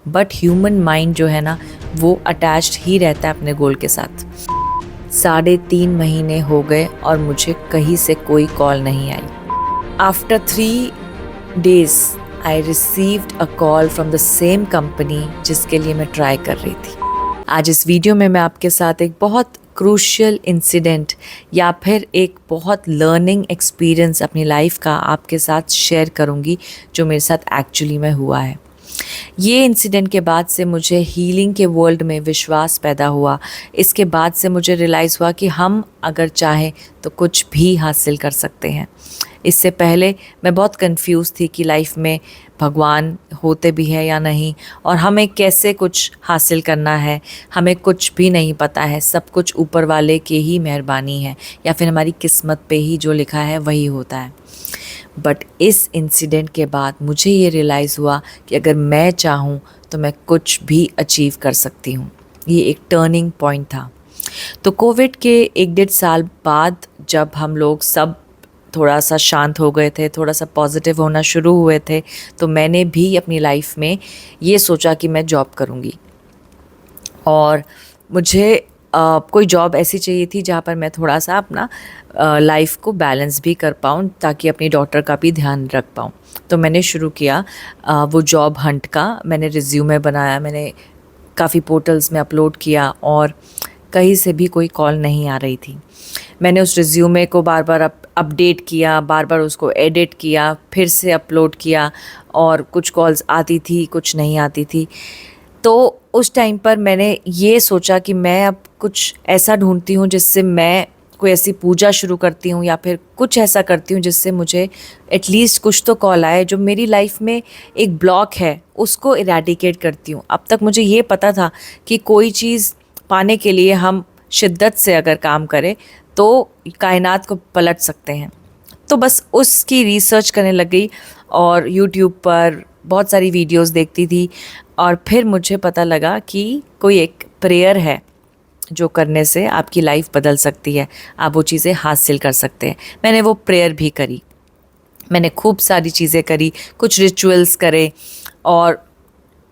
But human mind जो है ना वो अटैच्ड ही रहता है अपने गोल के साथ। 3.5 महीने हो गए और मुझे कहीं से कोई कॉल नहीं आई। After 3 days I received a call from the same company जिसके लिए मैं ट्राई कर रही थी। आज इस वीडियो में मैं आपके साथ एक बहुत क्रूशियल इंसिडेंट या फिर एक बहुत लर्निंग एक्सपीरियंस अपनी लाइफ का आपके साथ शेयर करूंगी जो मेरे साथ एक्चुअली में हुआ है। ये इंसिडेंट के बाद से मुझे हीलिंग के वर्ल्ड में विश्वास पैदा हुआ। इसके बाद से मुझे रियलाइज़ हुआ कि हम अगर चाहें तो कुछ भी हासिल कर सकते हैं। इससे पहले मैं बहुत कंफ्यूज थी कि लाइफ में भगवान होते भी हैं या नहीं, और हमें कैसे कुछ हासिल करना है। हमें कुछ भी नहीं पता है, सब कुछ ऊपर वाले की ही मेहरबानी है या फिर हमारी किस्मत पे ही जो लिखा है वही होता है। बट इस इंसिडेंट के बाद मुझे ये रियलाइज़ हुआ कि अगर मैं चाहूँ तो मैं कुछ भी अचीव कर सकती हूँ। ये एक टर्निंग पॉइंट था। तो कोविड के 1-1.5 साल बाद जब हम लोग सब थोड़ा सा शांत हो गए थे, थोड़ा सा पॉजिटिव होना शुरू हुए थे, तो मैंने भी अपनी लाइफ में ये सोचा कि मैं जॉब करूँगी। और मुझे कोई जॉब ऐसी चाहिए थी जहाँ पर मैं थोड़ा सा अपना लाइफ को बैलेंस भी कर पाऊँ ताकि अपनी डॉटर का भी ध्यान रख पाऊँ। तो मैंने शुरू किया वो जॉब हंट का। मैंने रिज्यूमे बनाया, मैंने काफ़ी पोर्टल्स में अपलोड किया और कहीं से भी कोई कॉल नहीं आ रही थी। मैंने उस रिज्यूमे को बार बार अपडेट किया, बार बार उसको एडिट किया, फिर से अपलोड किया और कुछ कॉल्स आती थी, कुछ नहीं आती थी। तो उस टाइम पर मैंने ये सोचा कि मैं अब कुछ ऐसा ढूंढती हूँ जिससे मैं कोई ऐसी पूजा शुरू करती हूँ या फिर कुछ ऐसा करती हूँ जिससे मुझे एटलीस्ट कुछ तो कॉल आए। जो मेरी लाइफ में एक ब्लॉक है उसको इरेडिकेट करती हूँ। अब तक मुझे ये पता था कि कोई चीज़ पाने के लिए हम शिद्दत से अगर काम करें तो कायनात को पलट सकते हैं। तो बस उसकी रिसर्च करने लग गई और यूट्यूब पर बहुत सारी वीडियोस देखती थी। और फिर मुझे पता लगा कि कोई एक प्रेयर है जो करने से आपकी लाइफ बदल सकती है, आप वो चीज़ें हासिल कर सकते हैं। मैंने वो प्रेयर भी करी, मैंने खूब सारी चीज़ें करी, कुछ रिचुअल्स करे और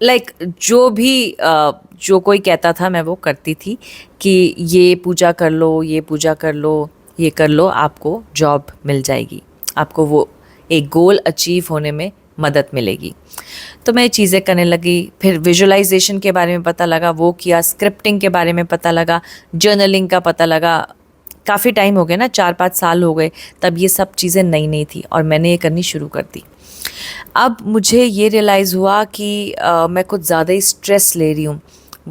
जो भी जो कोई कहता था मैं वो करती थी कि ये पूजा कर लो, ये पूजा कर लो, ये कर लो, आपको जॉब मिल जाएगी, आपको वो एक गोल अचीव होने में मदद मिलेगी। तो मैं चीज़ें करने लगी। फिर विजुअलाइजेशन के बारे में पता लगा, वो किया। स्क्रिप्टिंग के बारे में पता लगा, जर्नलिंग का पता लगा। काफ़ी टाइम हो गया ना, 4-5 साल हो गए, तब ये सब चीज़ें नई नई थी और मैंने ये करनी शुरू कर दी। अब मुझे ये रियलाइज़ हुआ कि मैं कुछ ज़्यादा ही स्ट्रेस ले रही हूँ।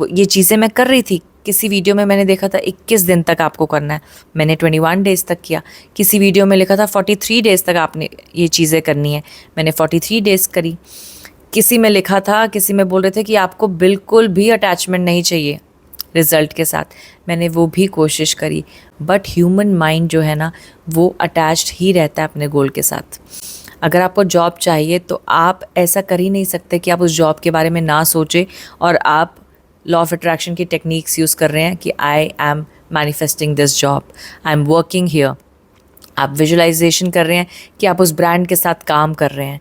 ये चीज़ें मैं कर रही थी। किसी वीडियो में मैंने देखा था 21 दिन तक आपको करना है, मैंने 21 डेज़ तक किया। किसी वीडियो में लिखा था 43 डेज़ तक आपने ये चीज़ें करनी है, मैंने 43 डेज़ करी। किसी में लिखा था, किसी में बोल रहे थे कि आपको बिल्कुल भी अटैचमेंट नहीं चाहिए रिज़ल्ट के साथ, मैंने वो भी कोशिश करी। बट ह्यूमन माइंड जो है ना वो अटैच्ड ही रहता है अपने गोल के साथ। अगर आपको जॉब चाहिए तो आप ऐसा कर ही नहीं सकते कि आप उस जॉब के बारे में ना सोचें और आप लॉ ऑफ अट्रैक्शन की टेक्निक्स यूज़ कर रहे हैं कि I M manifesting this job, I am working here. आप विजुअलाइजेशन कर रहे हैं कि आप उस ब्रांड के साथ काम कर रहे हैं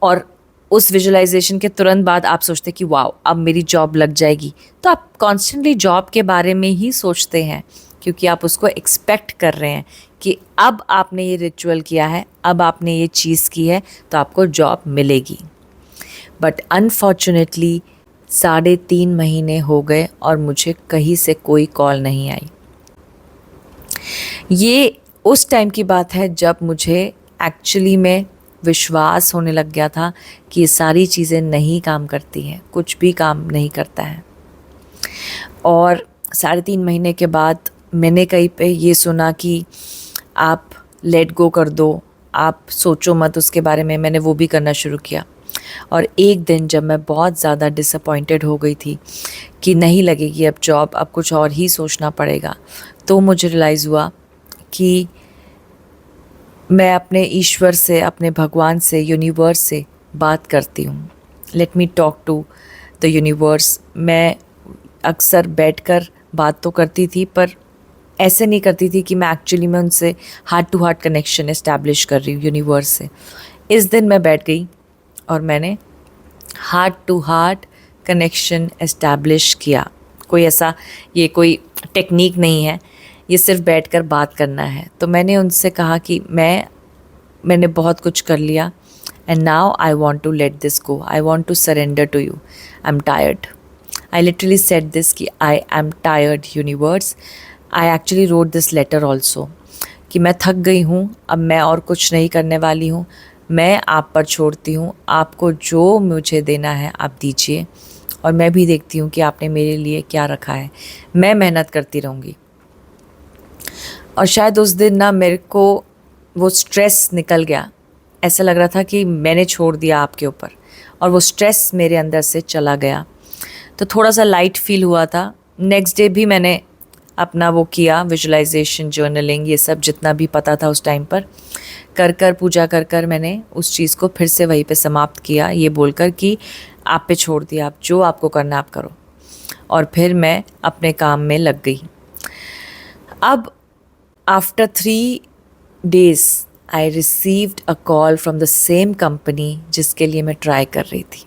और उस विजुअलाइजेशन के तुरंत बाद आप सोचते हैं कि वाओ अब मेरी जॉब लग जाएगी। तो आप कॉन्स्टेंटली जॉब के बारे में ही सोचते हैं क्योंकि आप उसको एक्सपेक्ट कर रहे हैं कि अब आपने ये रिचुअल किया है, अब आपने ये चीज़ की है तो आपको जॉब मिलेगी। बट अनफॉर्चुनेटली 3.5 महीने हो गए और मुझे कहीं से कोई कॉल नहीं आई। ये उस टाइम की बात है जब मुझे एक्चुअली में विश्वास होने लग गया था कि ये सारी चीज़ें नहीं काम करती हैं, कुछ भी काम नहीं करता है। और 3.5 महीने के बाद मैंने कहीं पे ये सुना कि आप लेट गो कर दो, आप सोचो मत उसके बारे में। मैंने वो भी करना शुरू किया। और एक दिन जब मैं बहुत ज़्यादा डिसअपॉइंटेड हो गई थी कि नहीं लगेगी अब जॉब, अब कुछ और ही सोचना पड़ेगा, तो मुझे रियलाइज़ हुआ कि मैं अपने ईश्वर से, अपने भगवान से, यूनिवर्स से बात करती हूँ। Let me talk to the universe. मैं अक्सर बैठकर बात तो करती थी पर ऐसे नहीं करती थी कि मैं एक्चुअली में उनसे heart to heart connection establish कर रही हूँ यूनिवर्स से। इस दिन मैं बैठ गई और मैंने heart to heart connection establish किया। कोई ऐसा ये कोई टेक्निक नहीं है, ये सिर्फ बैठकर बात करना है। तो मैंने उनसे कहा कि मैंने बहुत कुछ कर लिया and now I want to let this go, I want to surrender to you, I am tired. I literally said this कि I am tired universe. I actually wrote this letter also कि मैं थक गई हूँ, अब मैं और कुछ नहीं करने वाली हूँ, मैं आप पर छोड़ती हूँ, आपको जो मुझे देना है आप दीजिए और मैं भी देखती हूँ कि आपने मेरे लिए क्या रखा है, मैं मेहनत करती रहूँगी। और शायद उस दिन ना मेरे को वो स्ट्रेस निकल गया, ऐसा लग रहा था कि मैंने छोड़ दिया आपके ऊपर और वो स्ट्रेस मेरे अंदर से चला गया। तो थोड़ा सा लाइट फील हुआ था। नेक्स्ट डे भी मैंने अपना वो किया, विजुअलाइजेशन, जर्नलिंग, ये सब जितना भी पता था उस टाइम पर कर पूजा कर मैंने उस चीज़ को फिर से वहीं पे समाप्त किया, ये बोलकर कि आप पे छोड़ दिया, आप जो आपको करना आप करो। और फिर मैं अपने काम में लग गई। अब after 3 days I received a call from the same company जिसके लिए मैं ट्राई कर रही थी।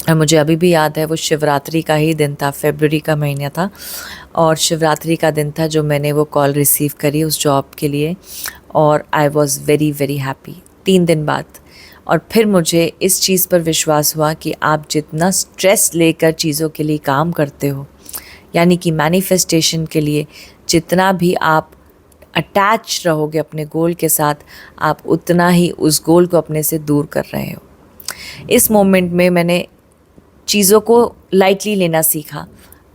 और मुझे अभी भी याद है, वो शिवरात्रि का ही दिन था, फरवरी का महीना था और शिवरात्रि का दिन था जो मैंने वो कॉल रिसीव करी उस जॉब के लिए। और I was very very happy 3 दिन बाद। और फिर मुझे इस चीज़ पर विश्वास हुआ कि आप जितना स्ट्रेस लेकर चीज़ों के लिए काम करते हो, यानी कि मैनिफेस्टेशन के लिए जितना भी आप अटैच रहोगे अपने गोल के साथ, आप उतना ही उस गोल को अपने से दूर कर रहे हो। इस मोमेंट में मैंने चीज़ों को लाइटली लेना सीखा।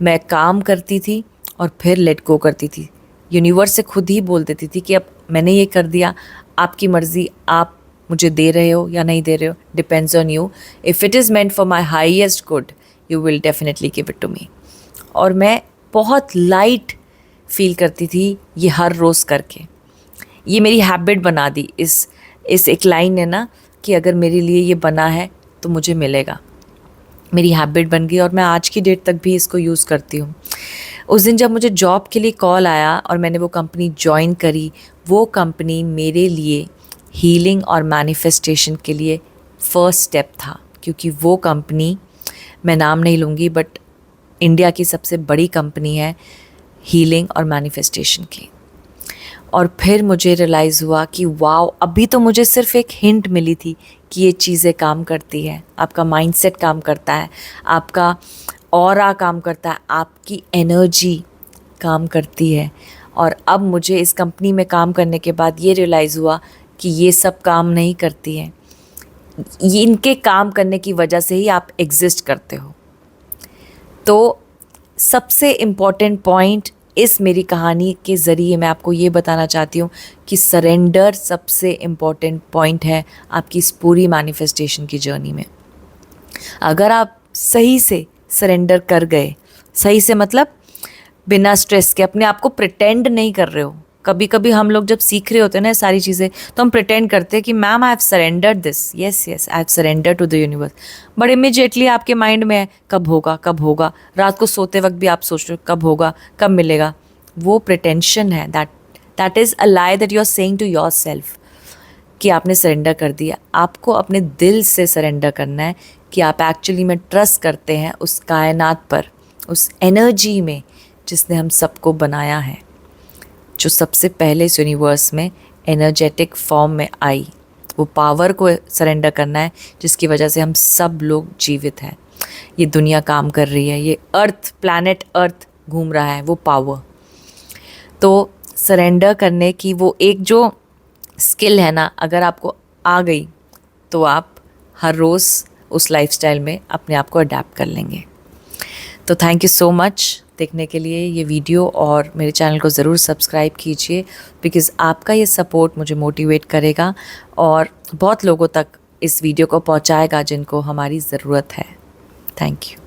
मैं काम करती थी और फिर लेट गो करती थी। यूनिवर्स से खुद ही बोल देती थी कि अब मैंने ये कर दिया, आपकी मर्ज़ी, आप मुझे दे रहे हो या नहीं दे रहे हो, depends on you. If it is meant for my highest good, you will definitely give it to me. और मैं बहुत लाइट फील करती थी ये हर रोज़ करके। ये मेरी हैबिट बना दी इस एक लाइन ने ना, कि अगर मेरे लिए ये बना है तो मुझे मिलेगा। मेरी हैबिट बन गई और मैं आज की डेट तक भी इसको यूज़ करती हूँ। उस दिन जब मुझे जॉब के लिए कॉल आया और मैंने वो कंपनी ज्वाइन करी, वो कंपनी मेरे लिए हीलिंग और मैनिफेस्टेशन के लिए फर्स्ट स्टेप था, क्योंकि वो कंपनी, मैं नाम नहीं लूँगी, बट इंडिया की सबसे बड़ी कंपनी है हीलिंग और मैनिफेस्टेशन की। और फिर मुझे रियलाइज़ हुआ कि वाओ, अभी तो मुझे सिर्फ एक हिंट मिली थी कि ये चीज़ें काम करती है। आपका माइंडसेट काम करता है, आपका ऑरा काम करता है, आपकी एनर्जी काम करती है। और अब मुझे इस कंपनी में काम करने के बाद ये रियलाइज़ हुआ कि ये सब काम नहीं करती है, ये इनके काम करने की वजह से ही आप एग्जिस्ट करते हो। तो सबसे इम्पॉर्टेंट पॉइंट इस मेरी कहानी के ज़रिए मैं आपको ये बताना चाहती हूँ कि सरेंडर सबसे इम्पॉर्टेंट पॉइंट है आपकी इस पूरी मैनिफेस्टेशन की जर्नी में। अगर आप सही से सरेंडर कर गए, सही से मतलब बिना स्ट्रेस के, अपने आप को प्रिटेंड नहीं कर रहे हो। कभी कभी हम लोग जब सीख रहे होते हैं ना सारी चीज़ें, तो हम प्रिटेंड करते हैं कि ma'am I have surrendered this, yes I have surrender to the universe. But immediately आपके माइंड में है कब होगा कब होगा, रात को सोते वक्त भी आप सोच रहे हो कब होगा कब मिलेगा। वो प्रिटेंशन है, that is a lie that you are saying to yourself कि आपने सरेंडर कर दिया। आपको अपने दिल से सरेंडर करना है कि आप एक्चुअली में ट्रस्ट करते हैं उस कायनात पर, उस एनर्जी में जिसने हम सबको बनाया है, जो सबसे पहले इस यूनिवर्स में एनर्जेटिक फॉर्म में आई। वो पावर को सरेंडर करना है जिसकी वजह से हम सब लोग जीवित हैं, ये दुनिया काम कर रही है, ये अर्थ, प्लैनेट अर्थ घूम रहा है, वो पावर। तो सरेंडर करने की वो एक जो स्किल है ना, अगर आपको आ गई तो आप हर रोज़ उस लाइफस्टाइल में अपने आप को अडेप्ट कर लेंगे। तो थैंक यू सो मच देखने के लिए ये वीडियो, और मेरे चैनल को ज़रूर सब्सक्राइब कीजिए, बिकॉज़ आपका ये सपोर्ट मुझे मोटिवेट करेगा और बहुत लोगों तक इस वीडियो को पहुंचाएगा जिनको हमारी ज़रूरत है। Thank you.